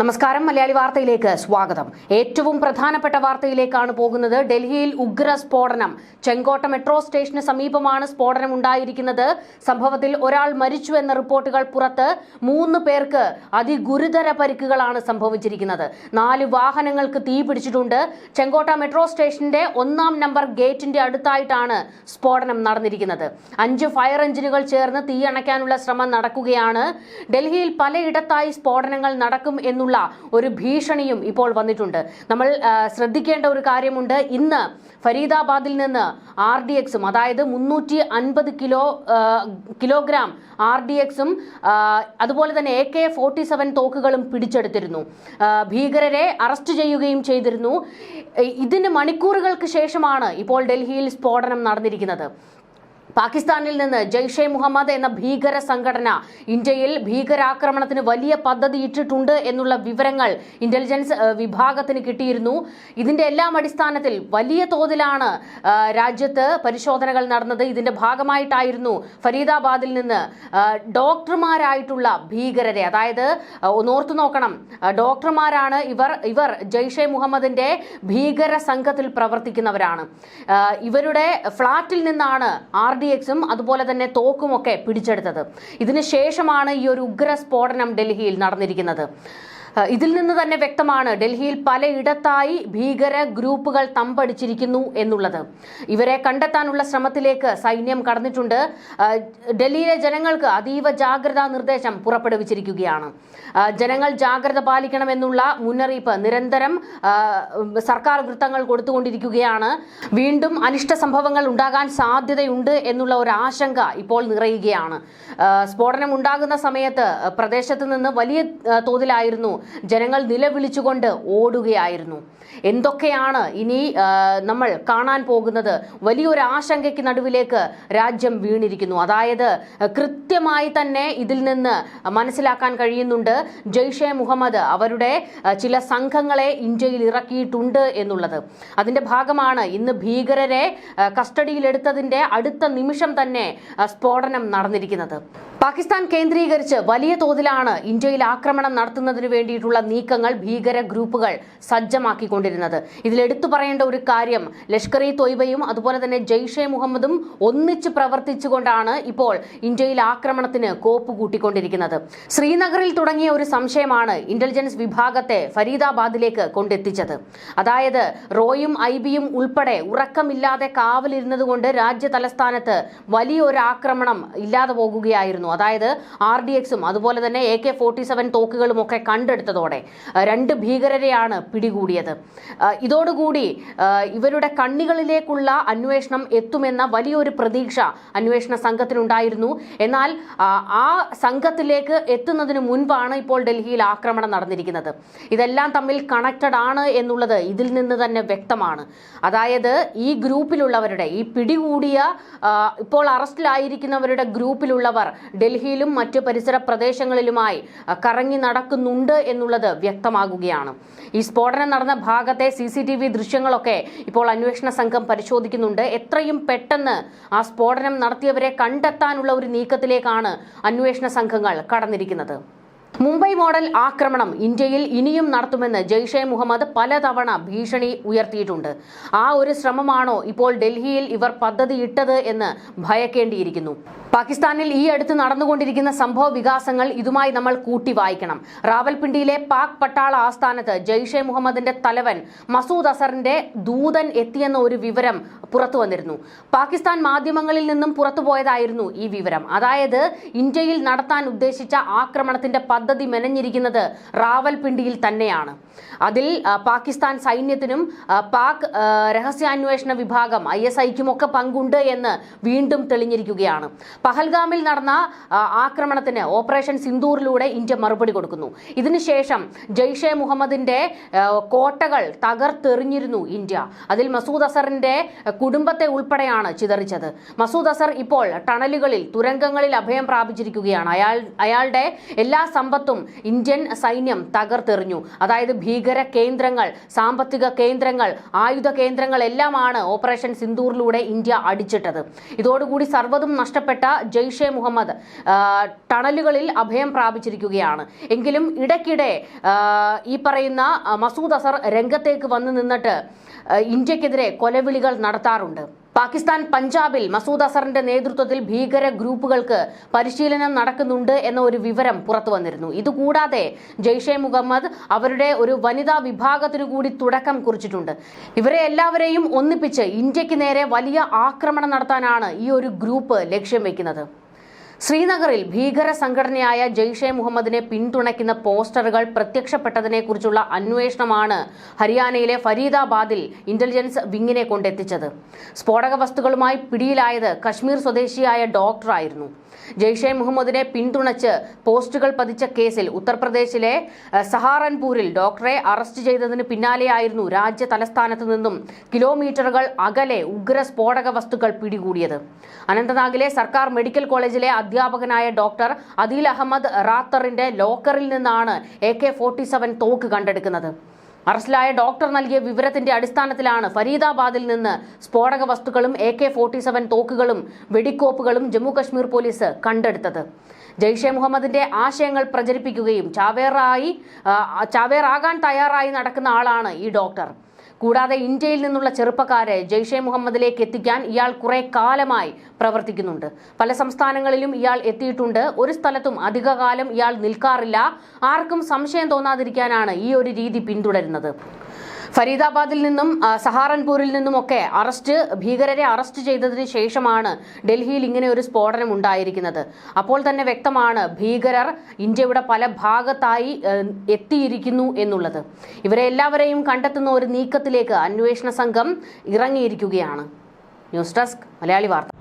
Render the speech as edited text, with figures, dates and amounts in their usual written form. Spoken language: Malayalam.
നമസ്കാരം. മലയാളി വാർത്തയിലേക്ക് സ്വാഗതം. ഏറ്റവും പ്രധാനപ്പെട്ട വാർത്തയിലേക്കാണ് പോകുന്നത്. ഡൽഹിയിൽ ഉഗ്ര സ്ഫോടനം. ചെങ്കോട്ട മെട്രോ സ്റ്റേഷന് സമീപമാണ് സ്ഫോടനം ഉണ്ടായിരിക്കുന്നത്. സംഭവത്തിൽ ഒരാൾ മരിച്ചു എന്ന റിപ്പോർട്ടുകൾ പുറത്ത്. 3 പേർക്ക് അതിഗുരുതര പരിക്കുകളാണ് സംഭവിച്ചിരിക്കുന്നത്. 4 വാഹനങ്ങൾക്ക് തീ പിടിച്ചിട്ടുണ്ട്. ചെങ്കോട്ട മെട്രോ സ്റ്റേഷന്റെ 1-ാം നമ്പർ ഗേറ്റിന്റെ അടുത്തായിട്ടാണ് സ്ഫോടനം നടന്നിരിക്കുന്നത്. 5 ഫയർ എഞ്ചിനുകൾ ചേർന്ന് തീ അണയ്ക്കാനുള്ള ശ്രമം നടക്കുകയാണ്. ഡൽഹിയിൽ പലയിടത്തായി സ്ഫോടനങ്ങൾ നടക്കും എന്നുള്ള ഒരു ഭീഷണിയും ഇപ്പോൾ വന്നിട്ടുണ്ട്. നമ്മൾ ശ്രദ്ധിക്കേണ്ട ഒരു കാര്യമുണ്ട്. ഇന്ന് ഫരീദാബാദിൽ നിന്ന് RDXും അതായത് 350 കിലോഗ്രാം RDXും അതുപോലെ തന്നെ AK-47 തോക്കുകളും പിടിച്ചെടുത്തിരുന്നു. ഭീകരരെ അറസ്റ്റ് ചെയ്യുകയും ചെയ്തിരുന്നു. ഇതിന് മണിക്കൂറുകൾക്ക് ശേഷമാണ് ഇപ്പോൾ ഡൽഹിയിൽ സ്ഫോടനം നടന്നിരിക്കുന്നത്. പാകിസ്ഥാനിൽ നിന്ന് ജയ്ഷെ മുഹമ്മദ് എന്ന ഭീകര സംഘടന ഇന്ത്യയിൽ ഭീകരാക്രമണത്തിന് വലിയ പദ്ധതി ഇട്ടിട്ടുണ്ട് എന്നുള്ള വിവരങ്ങൾ ഇന്റലിജൻസ് വിഭാഗത്തിന് കിട്ടിയിരുന്നു. ഇതിന്റെ എല്ലാം അടിസ്ഥാനത്തിൽ വലിയ തോതിലാണ് രാജ്യത്ത് പരിശോധനകൾ നടന്നത്. ഇതിന്റെ ഭാഗമായിട്ടായിരുന്നു ഫരീദാബാദിൽ നിന്ന് ഡോക്ടർമാരായിട്ടുള്ള ഭീകരരെ, അതായത് ഒന്നോർത്തു നോക്കണം, ഡോക്ടർമാരാണ് ഇവർ ജയ്ഷെ മുഹമ്മദിന്റെ ഭീകര സംഘത്തിൽ പ്രവർത്തിക്കുന്നവരാണ്. ഇവരുടെ ഫ്ളാറ്റിൽ നിന്നാണ് RDXും അതുപോലെ തന്നെ തോക്കുമൊക്കെ പിടിച്ചെടുത്തത്. ഇതിനു ശേഷമാണ് ഈ ഒരു ഉഗ്ര സ്ഫോടനം ഡൽഹിയിൽ നടന്നിരിക്കുന്നത്. ഇതിൽ നിന്ന് തന്നെ വ്യക്തമാണ് ഡൽഹിയിൽ പലയിടത്തായി ഭീകര ഗ്രൂപ്പുകൾ തമ്പടിച്ചിരിക്കുന്നു എന്നുള്ളത്. ഇവരെ കണ്ടെത്താനുള്ള ശ്രമത്തിലേക്ക് സൈന്യം കടന്നിട്ടുണ്ട്. ഡൽഹിയിലെ ജനങ്ങൾക്ക് അതീവ ജാഗ്രതാ നിർദ്ദേശം പുറപ്പെടുവിച്ചിരിക്കുകയാണ്. ജനങ്ങൾ ജാഗ്രത പാലിക്കണമെന്നുള്ള മുന്നറിയിപ്പ് നിരന്തരം സർക്കാർ വൃത്തങ്ങൾ കൊടുത്തുകൊണ്ടിരിക്കുകയാണ്. വീണ്ടും അനിഷ്ട സംഭവങ്ങൾ ഉണ്ടാകാൻ സാധ്യതയുണ്ട് എന്നുള്ള ഒരു ആശങ്ക ഇപ്പോൾ നിറയുകയാണ്. സ്ഫോടനം ഉണ്ടാകുന്ന സമയത്ത് പ്രദേശത്ത് നിന്ന് വലിയ തോതിലായിരുന്നു ജനങ്ങൾ നിലവിളിച്ചുകൊണ്ട് ഓടുകയായിരുന്നു. എന്തൊക്കെയാണ് ഇനി നമ്മൾ കാണാൻ പോകുന്നത്? വലിയൊരു ആശങ്കയ്ക്ക് നടുവിലേക്ക് രാജ്യം വീണിരിക്കുന്നു. അതായത് കൃത്യമായി തന്നെ ഇതിൽ നിന്ന് മനസ്സിലാക്കാൻ കഴിയുന്നുണ്ട് ജയ്ഷെ മുഹമ്മദ് അവരുടെ ചില സംഘങ്ങളെ ഇന്ത്യയിൽ ഇറക്കിയിട്ടുണ്ട് എന്നുള്ളത്. അതിന്റെ ഭാഗമാണ് ഇന്ന് ഭീകരരെ കസ്റ്റഡിയിലെടുത്തതിന്റെ അടുത്ത നിമിഷം തന്നെ സ്ഫോടനം നടന്നിരിക്കുന്നത്. പാകിസ്ഥാൻ കേന്ദ്രീകരിച്ച് വലിയ തോതിലാണ് ഇന്ത്യയിൽ ആക്രമണം നടത്തുന്നതിന് വേണ്ടിയിട്ടുള്ള നീക്കങ്ങൾ ഭീകര ഗ്രൂപ്പുകൾ സജ്ജമാക്കിക്കൊണ്ടിരുന്നത്. ഇതിൽ എടുത്തു പറയേണ്ട ഒരു കാര്യം, ലഷ്കർ-ഇ-തോയ്ബയും അതുപോലെ തന്നെ ജയ്ഷെ മുഹമ്മദും ഒന്നിച്ച് പ്രവർത്തിച്ചുകൊണ്ടാണ് ഇപ്പോൾ ഇന്ത്യയിൽ ആക്രമണത്തിന് കോപ്പ് കൂട്ടിക്കൊണ്ടിരിക്കുന്നത്. ശ്രീനഗറിൽ തുടങ്ങിയ ഒരു സംശയമാണ് ഇന്റലിജൻസ് വിഭാഗത്തെ ഫരീദാബാദിലേക്ക് കൊണ്ടെത്തിച്ചത്. അതായത് റോയും IBയും ഉൾപ്പെടെ ഉറക്കമില്ലാതെ കാവലിരുന്നതുകൊണ്ട് രാജ്യ തലസ്ഥാനത്ത് വലിയൊരു ആക്രമണം ഇല്ലാതെ പോകുകയായിരുന്നു. അതായത് RDXും അതുപോലെ തന്നെ AK-47 തോക്കുകളും ഒക്കെ കണ്ടെടുത്തതോടെ 2 ഭീകരരെയാണ് പിടികൂടിയത്. ഇതോടുകൂടി ഇവരുടെ കണ്ണികളിലേക്കുള്ള അന്വേഷണം എത്തുമെന്ന വലിയൊരു പ്രതീക്ഷ അന്വേഷണ സംഘത്തിനുണ്ടായിരുന്നു. എന്നാൽ ആ സംഘത്തിലേക്ക് എത്തുന്നതിന് മുൻപാണ് ഇപ്പോൾ ഡൽഹിയിൽ ആക്രമണം നടന്നിരിക്കുന്നത്. ഇതെല്ലാം തമ്മിൽ കണക്റ്റഡ് ആണ് എന്നുള്ളത് ഇതിൽ നിന്ന് തന്നെ വ്യക്തമാണ്. അതായത് ഈ ഗ്രൂപ്പിലുള്ളവരുടെ, ഈ പിടികൂടിയ ഇപ്പോൾ അറസ്റ്റിലായിരിക്കുന്നവരുടെ ഗ്രൂപ്പിലുള്ളവർ ഡൽഹിയിലും മറ്റ് പരിസര പ്രദേശങ്ങളിലുമായി കറങ്ങി നടക്കുന്നുണ്ട് എന്നുള്ളത് വ്യക്തമാകുകയാണ്. ഈ സ്ഫോടനം നടന്ന ഭാഗത്തെ CCTV ദൃശ്യങ്ങളൊക്കെ ഇപ്പോൾ അന്വേഷണ സംഘം പരിശോധിക്കുന്നുണ്ട്. എത്രയും പെട്ടെന്ന് ആ സ്ഫോടനം നടത്തിയവരെ കണ്ടെത്താനുള്ള ഒരു നീക്കത്തിലേക്കാണ് അന്വേഷണ സംഘങ്ങൾ കടന്നിരിക്കുന്നത്. മുംബൈ മോഡൽ ആക്രമണം ഇന്ത്യയിൽ ഇനിയും നടത്തുമെന്ന് ജയ്ഷെ മുഹമ്മദ് പലതവണ ഭീഷണി ഉയർത്തിയിട്ടുണ്ട്. ആ ഒരു ശ്രമമാണോ ഇപ്പോൾ ഡൽഹിയിൽ ഇവർ പദ്ധതിയിട്ടത് എന്ന് ഭയക്കേണ്ടിയിരിക്കുന്നു. പാകിസ്ഥാനിൽ ഈ അടുത്ത് നടന്നുകൊണ്ടിരിക്കുന്ന സംഭവ വികാസങ്ങൾ ഇതുമായി നമ്മൾ കൂട്ടി വായിക്കണം. റാവൽപിണ്ടിയിലെ പാക് പട്ടാള ആസ്ഥാനത്ത് ജയ്ഷെ മുഹമ്മദിന്റെ തലവൻ മസൂദ് അസറിന്റെ ദൂതൻ എത്തിയെന്ന ഒരു വിവരം പുറത്തു വന്നിരുന്നു. പാകിസ്ഥാൻ മാധ്യമങ്ങളിൽ നിന്നും പുറത്തുപോയതായിരുന്നു ഈ വിവരം. അതായത് ഇന്ത്യയിൽ നടത്താൻ ഉദ്ദേശിച്ച ആക്രമണത്തിന്റെ പദ്ധതി മെനഞ്ഞിരിക്കുന്നത് റാവൽപിണ്ടിയിൽ തന്നെയാണ്. അതിൽ പാകിസ്ഥാൻ സൈന്യത്തിനും പാക് രഹസ്യാന്വേഷണ വിഭാഗം ISIക്കും ഒക്കെ പങ്കുണ്ട് എന്ന് വീണ്ടും തെളിഞ്ഞിരിക്കുകയാണ്. പഹൽഗാമിൽ നടന്ന ആക്രമണത്തിന് ഓപ്പറേഷൻ സിന്ദൂറിലൂടെ ഇന്ത്യ മറുപടി കൊടുക്കുന്നു. ഇതിനുശേഷം ജയ്ഷെ മുഹമ്മദിന്റെ കോട്ടകൾ തകർത്തെറിഞ്ഞിരുന്നു ഇന്ത്യ. അതിൽ മസൂദ് അസറിന്റെ കുടുംബത്തെ ഉൾപ്പെടെയാണ് ചിതറിച്ചത്. മസൂദ് അസർ ഇപ്പോൾ ടണലുകളിൽ, തുരങ്കങ്ങളിൽ അഭയം പ്രാപിച്ചിരിക്കുകയാണ്. അയാളുടെ എല്ലാ സമ്പത്തും ഇന്ത്യൻ സൈന്യം തകർത്തെറിഞ്ഞു. അതായത് ഭീകര കേന്ദ്രങ്ങൾ, സാമ്പത്തിക കേന്ദ്രങ്ങൾ, ആയുധ കേന്ദ്രങ്ങൾ എല്ലാമാണ് ഓപ്പറേഷൻ സിന്ദൂറിലൂടെ ഇന്ത്യ അടിച്ചിട്ടത്. ഇതോടുകൂടി സർവ്വതും നഷ്ടപ്പെട്ട ജെയ്ഷെ മുഹമ്മദ് ടണലുകളിൽ അഭയം പ്രാപിച്ചിരിക്കുകയാണ്. എങ്കിലും ഇടയ്ക്കിടെ ഈ പറയുന്ന മസൂദ് അസർ രംഗത്തേക്ക് വന്നു നിന്നിട്ട് ഇന്ത്യക്കെതിരെ കൊലവിളികൾ നടത്താറുണ്ട്. പാകിസ്ഥാൻ പഞ്ചാബിൽ മസൂദ് അസറിന്റെ നേതൃത്വത്തിൽ ഭീകര ഗ്രൂപ്പുകൾക്ക് പരിശീലനം നടക്കുന്നുണ്ട് എന്ന ഒരു വിവരം പുറത്തു വന്നിരുന്നു. ഇതുകൂടാതെ ജെയ്ഷെ മുഹമ്മദ് അവരുടെ ഒരു വനിതാ വിഭാഗത്തിനു കൂടി തുടക്കം കുറിച്ചിട്ടുണ്ട്. ഇവരെ എല്ലാവരെയും ഒന്നിപ്പിച്ച് ഇന്ത്യക്ക് നേരെ വലിയ ആക്രമണം നടത്താനാണ് ഈ ഒരു ഗ്രൂപ്പ് ലക്ഷ്യം വെക്കുന്നത്. ശ്രീനഗറിൽ ഭീകര സംഘടനയായ ജെയ്ഷെ മുഹമ്മദിനെ പിന്തുണയ്ക്കുന്ന പോസ്റ്ററുകൾ പ്രത്യക്ഷപ്പെട്ടതിനെക്കുറിച്ചുള്ള അന്വേഷണമാണ് ഹരിയാനയിലെ ഫരീദാബാദിൽ ഇന്റലിജൻസ് വിങ്ങിനെ കൊണ്ടെത്തിച്ചത്. സ്ഫോടക വസ്തുക്കളുമായി പിടിയിലായത് കശ്മീർ സ്വദേശിയായ ഡോക്ടറായിരുന്നു. ജെയ്ഷെ മുഹമ്മദിനെ പിന്തുണച്ച് പോസ്റ്റുകൾ പതിച്ച കേസിൽ ഉത്തർപ്രദേശിലെ സഹാറൻപൂരിൽ ഡോക്ടറെ അറസ്റ്റ് ചെയ്തതിന് പിന്നാലെയായിരുന്നു രാജ്യ തലസ്ഥാനത്ത് നിന്നും കിലോമീറ്ററുകൾ അകലെ ഉഗ്ര സ്ഫോടക വസ്തുക്കൾ പിടികൂടിയത്. അനന്തനാഗിലെ സർക്കാർ മെഡിക്കൽ കോളേജിലെ അധ്യാപകനായ ഡോക്ടർ അദീൽ അഹമ്മദ് റാത്തറിന്റെ ലോക്കറിൽ നിന്നാണ് AK-47 തോക്ക് കണ്ടെടുക്കുന്നത്. അറസ്റ്റിലായ ഡോക്ടർ നൽകിയ വിവരത്തിന്റെ അടിസ്ഥാനത്തിലാണ് ഫരീദാബാദിൽ നിന്ന് സ്ഫോടക വസ്തുക്കളും AK-47 തോക്കുകളും വെടിക്കോപ്പുകളും ജമ്മു കശ്മീർ പോലീസ് കണ്ടെടുത്തത്. ജെയ്ഷെ മുഹമ്മദിന്റെ ആശയങ്ങൾ പ്രചരിപ്പിക്കുകയും ചാവേറാകാൻ തയ്യാറായി നടക്കുന്ന ആളാണ് ഈ ഡോക്ടർ. കൂടാതെ ഇന്ത്യയിൽ നിന്നുള്ള ചെറുപ്പക്കാരെ ജെയ്ഷെ മുഹമ്മദിലേക്ക് എത്തിക്കാൻ ഇയാൾ കുറെ കാലമായി പ്രവർത്തിക്കുന്നുണ്ട്. പല സംസ്ഥാനങ്ങളിലും ഇയാൾ എത്തിയിട്ടുണ്ട്. ഒരു സ്ഥലത്തും അധികകാലം ഇയാൾ നിൽക്കാറില്ല. ആർക്കും സംശയം തോന്നാതിരിക്കാനാണ് ഈ ഒരു രീതി പിന്തുടരുന്നത്. ഫരീദാബാദിൽ നിന്നും സഹാറൻപൂരിൽ നിന്നുമൊക്കെ ഭീകരരെ അറസ്റ്റ് ചെയ്തതിന് ശേഷമാണ് ഡൽഹിയിൽ ഇങ്ങനെ ഒരു സ്ഫോടനം ഉണ്ടായിരിക്കുന്നത്. അപ്പോൾ തന്നെ വ്യക്തമാണ് ഭീകരർ ഇന്ത്യയുടെ പല ഭാഗത്തായി എത്തിയിരിക്കുന്നു എന്നുള്ളത്. ഇവരെ എല്ലാവരെയും കണ്ടെത്തുന്ന ഒരു നീക്കത്തിലേക്ക് അന്വേഷണ സംഘം ഇറങ്ങിയിരിക്കുകയാണ്. ന്യൂസ് ഡെസ്ക് മലയാളി വാർത്ത.